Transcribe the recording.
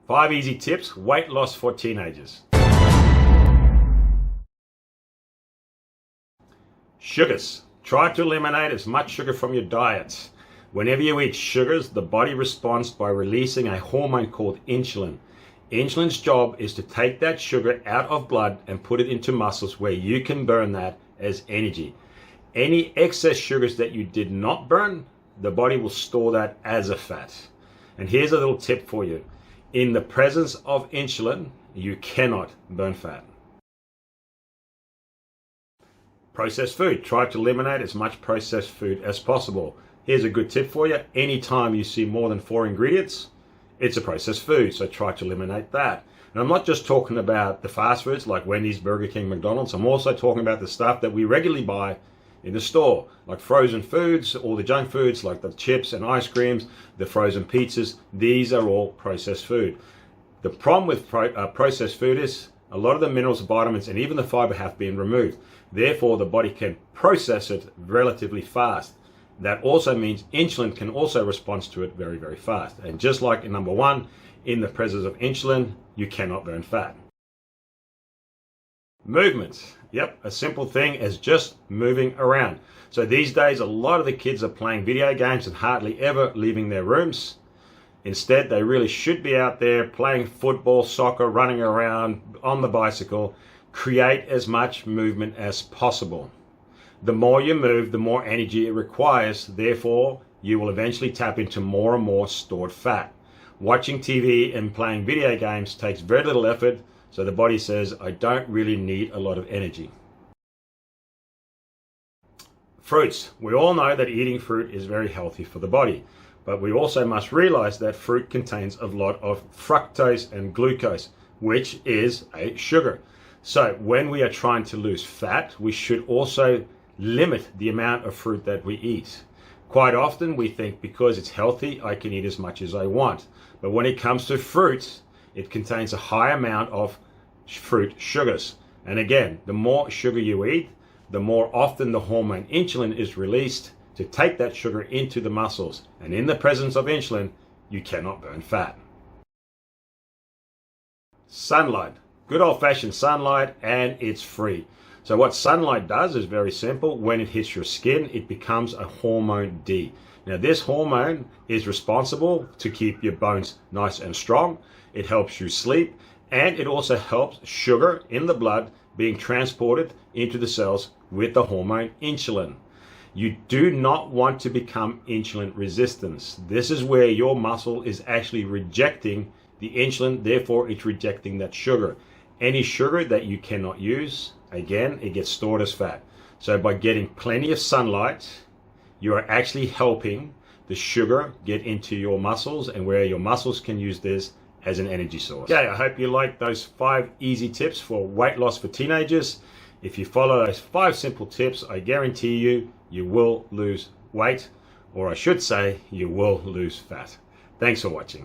5 easy tips, weight loss for teenagers. Sugars. Try to eliminate as much sugar from your diet. Whenever you eat sugars, the body responds by releasing a hormone called insulin. Insulin's job is to take that sugar out of blood and put it into muscles where you can burn that as energy. Any excess sugars that you did not burn, the body will store that as a fat. And here's a little tip for you. In the presence of insulin, you cannot burn fat. Processed food. Try to eliminate as much processed food as possible. Here's a good tip for you. Anytime you see more than 4 ingredients, it's a processed food, so try to eliminate that. And I'm not just talking about the fast foods like Wendy's, Burger King, McDonald's. I'm also talking about the stuff that we regularly buy in the store, like frozen foods, all the junk foods like the chips and ice creams, the frozen pizzas. These are all processed food. The problem with processed food is a lot of the minerals, vitamins, and even the fiber have been removed. Therefore, the body can process it relatively fast. That also means insulin can also respond to it very, very fast. And just like in number 1, in the presence of insulin, you cannot burn fat. Movement. Yep, a simple thing as just moving around. So these days, a lot of the kids are playing video games and hardly ever leaving their rooms. Instead, they really should be out there playing football, soccer, running around on the bicycle. Create as much movement as possible. The more you move, the more energy it requires. Therefore, you will eventually tap into more and more stored fat. Watching TV and playing video games takes very little effort, so the body says, I don't really need a lot of energy. Fruits. We all know that eating fruit is very healthy for the body, but we also must realize that fruit contains a lot of fructose and glucose, which is a sugar. So when we are trying to lose fat, we should also limit the amount of fruit that we eat. Quite often we think because it's healthy, I can eat as much as I want. But when it comes to fruit, it contains a high amount of fruit sugars. And again, the more sugar you eat, the more often the hormone insulin is released to take that sugar into the muscles. And in the presence of insulin, you cannot burn fat. Sunlight. Good old-fashioned sunlight, and it's free. So what sunlight does is very simple. When it hits your skin, it becomes a hormone D. Now this hormone is responsible to keep your bones nice and strong. It helps you sleep, and it also helps sugar in the blood being transported into the cells with the hormone insulin. You do not want to become insulin resistant. This is where your muscle is actually rejecting the insulin, therefore it's rejecting that sugar. Any sugar that you cannot use, again, it gets stored as fat. So by getting plenty of sunlight, you are actually helping the sugar get into your muscles, and where your muscles can use this as an energy source. Okay, I hope you liked those 5 easy tips for weight loss for teenagers. If you follow those 5 simple tips, I guarantee you will lose weight, or I should say, you will lose fat. Thanks for watching.